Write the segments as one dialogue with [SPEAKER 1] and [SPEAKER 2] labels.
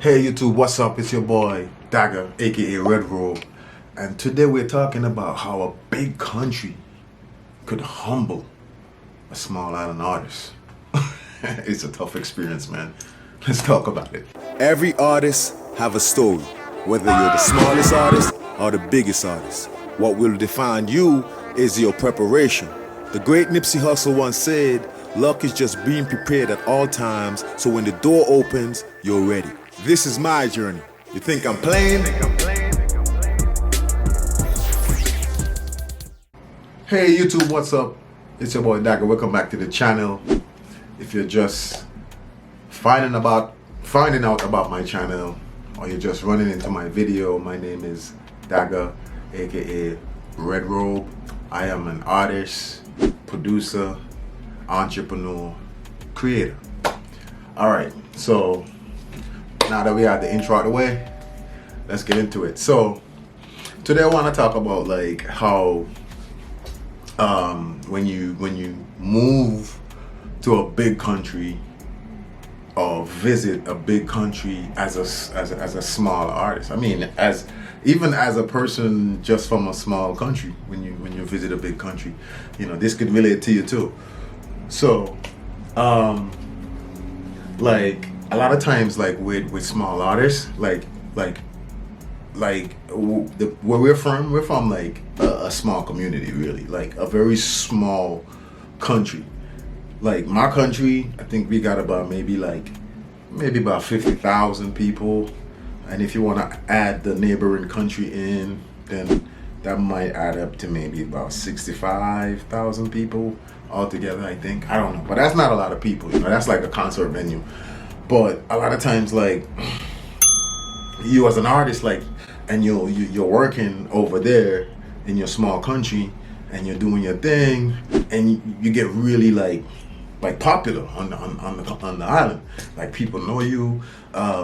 [SPEAKER 1] Hey YouTube, what's up? It's your boy Dagger, aka Red Robe, and today we're talking about how a big country could humble a small island artist. It's a tough experience, man. Let's talk about it.
[SPEAKER 2] Every artist have a story, whether you're the smallest artist or the biggest artist. What will define you is your preparation. The great Nipsey Hussle once said, luck is just being prepared at all times, so when the door opens, you're ready. This is my journey. You think I'm playing?
[SPEAKER 1] Hey YouTube, what's up? It's your boy Dagger. Welcome back to the channel. If you're just finding out about my channel, or you're just running into my video, my name is Dagger, aka Red Robe. I am an artist, producer, entrepreneur, creator. Alright, so now that we have the intro out of the way, let's get into it. So today I want to talk about like how when you move to a big country or visit a big country as a small artist. I mean, even as a person just from a small country, when you visit a big country, you know, this could relate to you too. So like a lot of times, like with small artists, like where we're from like a small community, really, like a very small country. Like my country, I think we got about maybe about 50,000 people, and if you want to add the neighboring country in, then that might add up to maybe about 65,000 people altogether, I think. I don't know, but that's not a lot of people, you know, that's like a concert venue. But a lot of times, like, you as an artist, like, and you're working over there in your small country, and you're doing your thing, and you get really like popular on the island. Like, people know you.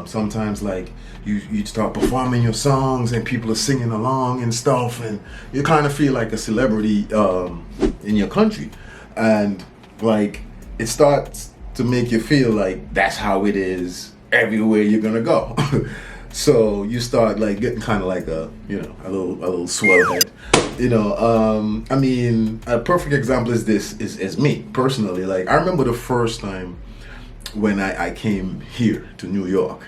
[SPEAKER 1] Sometimes, like, you start performing your songs, and people are singing along and stuff, and you kind of feel like a celebrity in your country, and like it starts to make you feel like that's how it is everywhere you're gonna go. So you start like getting kind of like a little swell head, you know. I mean, a perfect example is me personally. Like, I remember the first time when I came here to New York.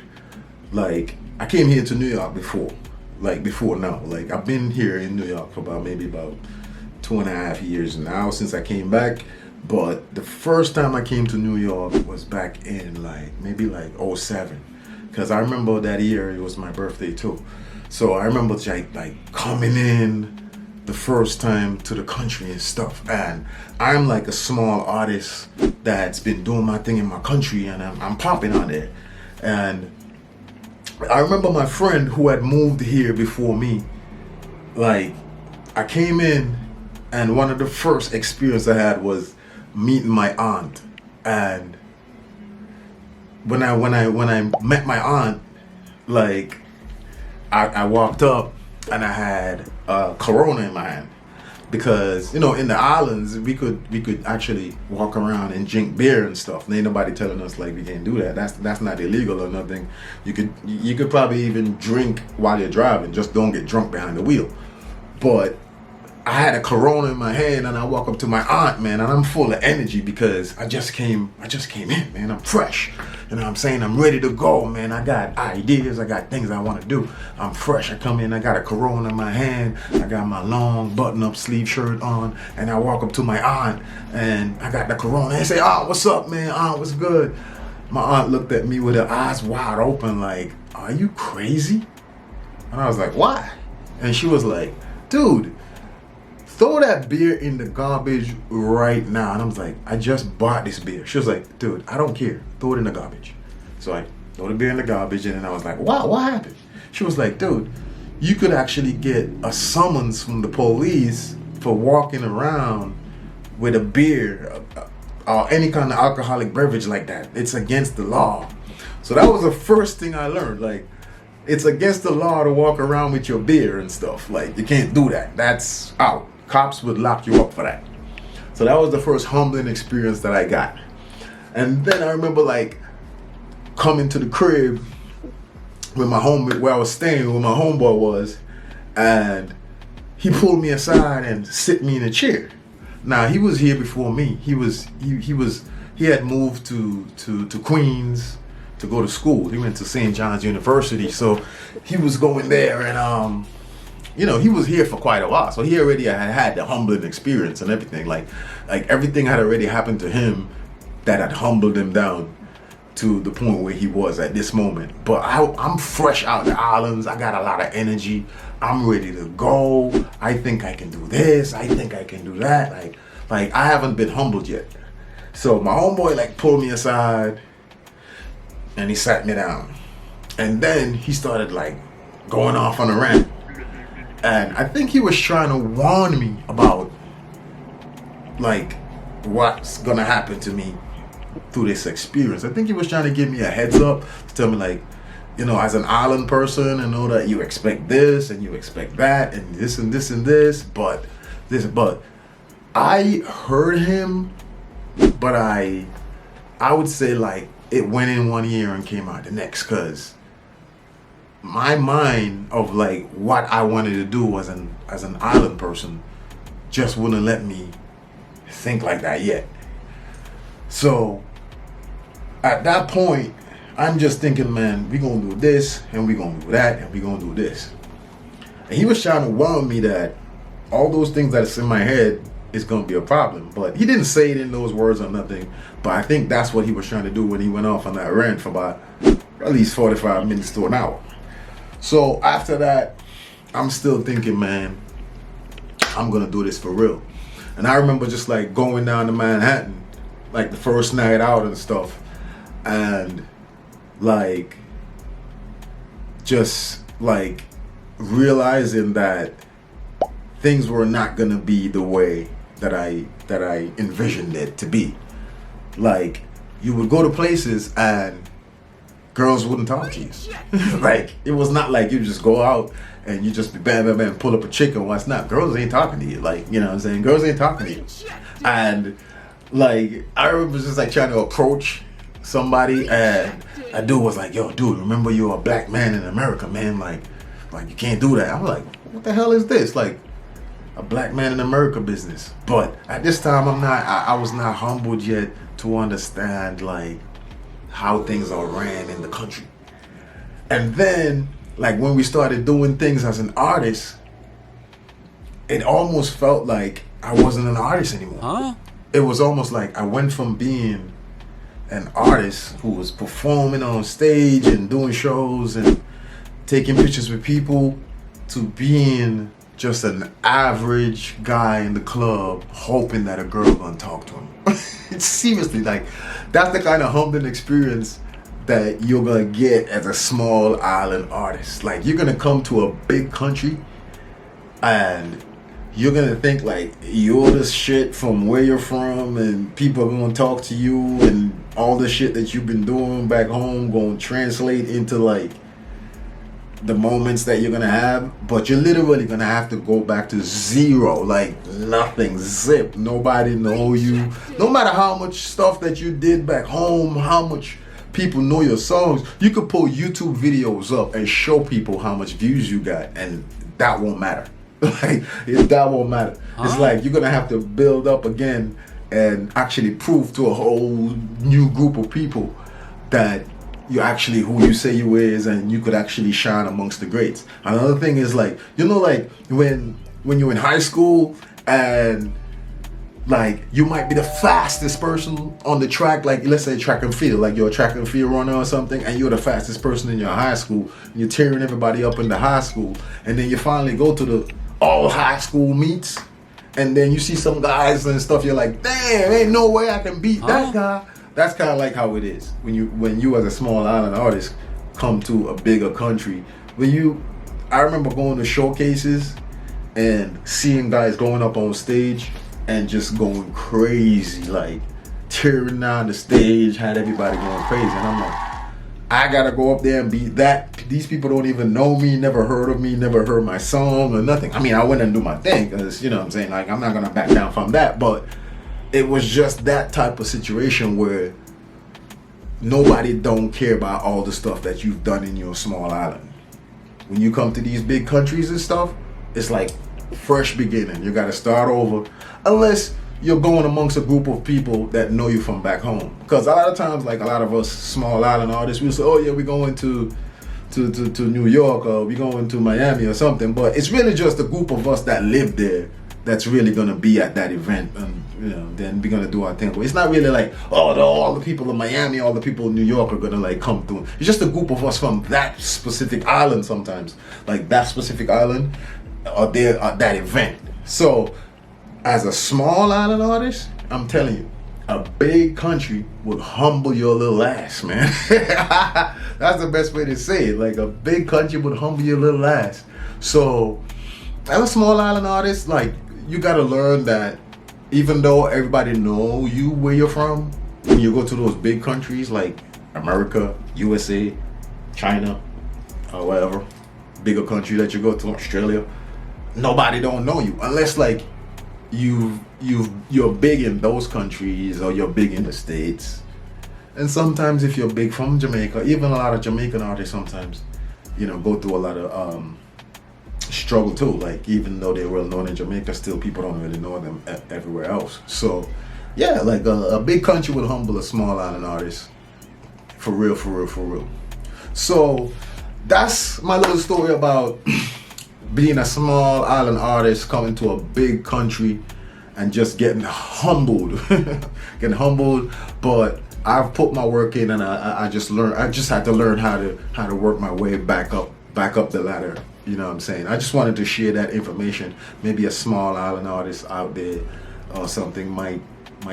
[SPEAKER 1] Like, I came here to New York before now. Like, I've been here in New York for about 2.5 years now since I came back. But the first time I came to New York was back in maybe 07, because I remember that year it was my birthday too. So I remember like coming in the first time to the country and stuff, and I'm like a small artist that's been doing my thing in my country, and I'm popping on there. And I remember my friend who had moved here before me, like, I came in, and one of the first experience I had was meeting my aunt. And when I met my aunt, like, I walked up and I had a Corona in my hand, because, you know, in the islands we could actually walk around and drink beer and stuff. And ain't nobody telling us like we can't do that. That's not illegal or nothing. You could probably even drink while you're driving, just don't get drunk behind the wheel. But I had a Corona in my hand, and I walk up to my aunt, man, and I'm full of energy because I just came in, man. I'm fresh. You know what I'm saying? I'm ready to go, man. I got ideas. I got things I want to do. I'm fresh. I come in, I got a Corona in my hand. I got my long button-up sleeve shirt on, and I walk up to my aunt, and I got the Corona. And say, "Oh, what's up, man? Aunt, what's good?" My aunt looked at me with her eyes wide open like, "Are you crazy?" And I was like, "Why?" And she was like, "Dude, throw that beer in the garbage right now." And I was like, "I just bought this beer." She was like, "Dude, I don't care. Throw it in the garbage." So I throw the beer in the garbage, and then I was like, "Wow, what happened?" She was like, "Dude, you could actually get a summons from the police for walking around with a beer or any kind of alcoholic beverage like that. It's against the law." So that was the first thing I learned. Like, it's against the law to walk around with your beer and stuff. Like, you can't do that. That's out. Cops would lock you up for that. So that was the first humbling experience that I got. And then I remember like coming to the crib with my home, where I was staying, where my homeboy was, and he pulled me aside and sit me in a chair. Now he was here before me. He had moved to Queens to go to school. He went to St. John's University, so he was going there, and he was here for quite a while. So he already had the humbling experience and everything. Like everything had already happened to him that had humbled him down to the point where he was at this moment. But I'm fresh out of the islands. I got a lot of energy. I'm ready to go. I think I can do this. I think I can do that. Like I haven't been humbled yet. So my homeboy pulled me aside and he sat me down. And then he started going off on a rant. And I think he was trying to warn me about what's gonna happen to me through this experience. I think he was trying to give me a heads up to tell me as an island person, that you expect this and you expect that and this and this and this, but I heard him, but I would say it went in one ear and came out the next, because my mind of what I wanted to do as an island person just wouldn't let me think like that yet. So at that point, I'm just thinking, man, we gonna do this and we gonna do that and we gonna do this. And he was trying to warn me that all those things that's in my head is gonna be a problem. But he didn't say it in those words or nothing. But I think that's what he was trying to do when he went off on that rant for about at least 45 minutes to an hour. So after that, I'm still thinking, man, I'm gonna do this for real. And I remember just going down to Manhattan, the first night out and stuff, and just realizing that things were not gonna be the way that I envisioned it to be. You would go to places and girls wouldn't talk to you. It was not you just go out and you just bam, bam, bam, pull up a chick and what's not. Girls ain't talking to you. You know what I'm saying? Girls ain't talking to you. And I remember just trying to approach somebody, and a dude was like, yo, dude, remember you're a black man in America, man. You can't do that. I'm like, what the hell is this? A black man in America business. But at this time, I was not humbled yet to understand how things are ran in the country. And then when we started doing things as an artist, it almost felt like I wasn't an artist anymore.
[SPEAKER 3] Huh?
[SPEAKER 1] It was almost I went from being an artist who was performing on stage and doing shows and taking pictures with people to being just an average guy in the club hoping that a girl gonna talk to him. It's seriously that's the kind of humbling experience that you're gonna get as a small island artist. You're gonna come to a big country and you're gonna think you're the shit from where you're from, and people are gonna talk to you, and all the shit that you've been doing back home gonna translate into the moments that you're gonna have. But you're literally gonna have to go back to zero, nothing, zip. Nobody know you. No matter how much stuff that you did back home, how much people know your songs, you could pull YouTube videos up and show people how much views you got, and that won't matter. That won't matter. It's you're gonna have to build up again and actually prove to a whole new group of people that you're actually who you say you is, and you could actually shine amongst the greats. Another thing is when you're in high school and you might be the fastest person on the track, let's say track and field, you're a track and field runner or something, and you're the fastest person in your high school, and you're tearing everybody up in the high school, and then you finally go to the all high school meets, and then you see some guys and stuff, you're like, damn, ain't no way I can beat that guy. That's kind of how it is when you as a small island artist come to a bigger country. I remember going to showcases and seeing guys going up on stage and just going crazy, tearing down the stage, had everybody going crazy. And I'm like, I gotta go up there and beat that. These people don't even know me, never heard of me, never heard my song or nothing. I mean, I went and do my thing, because, you know what I'm saying, I'm not gonna back down from that. But it was just that type of situation where nobody don't care about all the stuff that you've done in your small island. When you come to these big countries and stuff, it's like fresh beginning. You got to start over, unless you're going amongst a group of people that know you from back home. Because a lot of times, like a lot of us small island artists, we'll say, oh yeah, we're going to New York, or we're going to Miami or something. But it's really just a group of us that live there that's really gonna be at that event, and then we're gonna do our thing. But it's not really like, oh, all the people in Miami, all the people in New York are gonna like come through. It's just a group of us from that specific island. Sometimes, like that specific island, are there at that event. So, as a small island artist, I'm telling you, a big country would humble your little ass, man. That's the best way to say it. Like a big country would humble your little ass. So, as a small island artist, like, you gotta learn that even though everybody know you where you're from, when you go to those big countries like America, USA, China, or whatever, bigger country that you go to, Australia, nobody don't know you unless like you're big in those countries, or you're big in the States. And sometimes if you're big from Jamaica, even a lot of Jamaican artists sometimes, go through a lot of struggle too. Like, even though they're well known in Jamaica, still people don't really know them everywhere else. So yeah, like a big country will humble a small island artist. For real, for real, for real. So that's my little story about being a small island artist coming to a big country and just getting humbled. Getting humbled, but I've put my work in, and I just had to learn how to work my way back up the ladder. You know what I'm saying? I just wanted to share that information. Maybe a small island artist out there or something might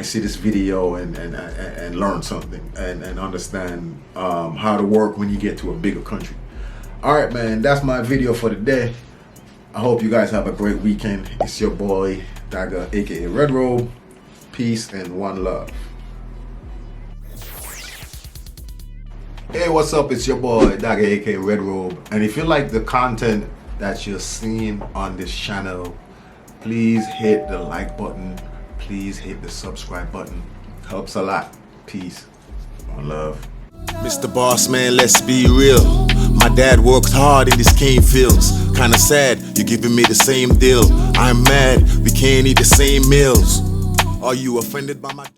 [SPEAKER 1] see this video and learn something and understand how to work when you get to a bigger country. All right, man, that's my video for today. I hope you guys have a great weekend. It's your boy Dagger, aka Red Robe. Peace and one love. Hey, what's up? It's your boy Dagger, aka Red Robe. And if you like the content that you're seeing on this channel, please hit the like button. Please hit the subscribe button. Helps a lot. Peace. One love.
[SPEAKER 2] Mr. Boss Man, let's be real. My dad works hard in these cane fields. Kinda sad, you're giving me the same deal. I'm mad, we can't eat the same meals. Are you offended by my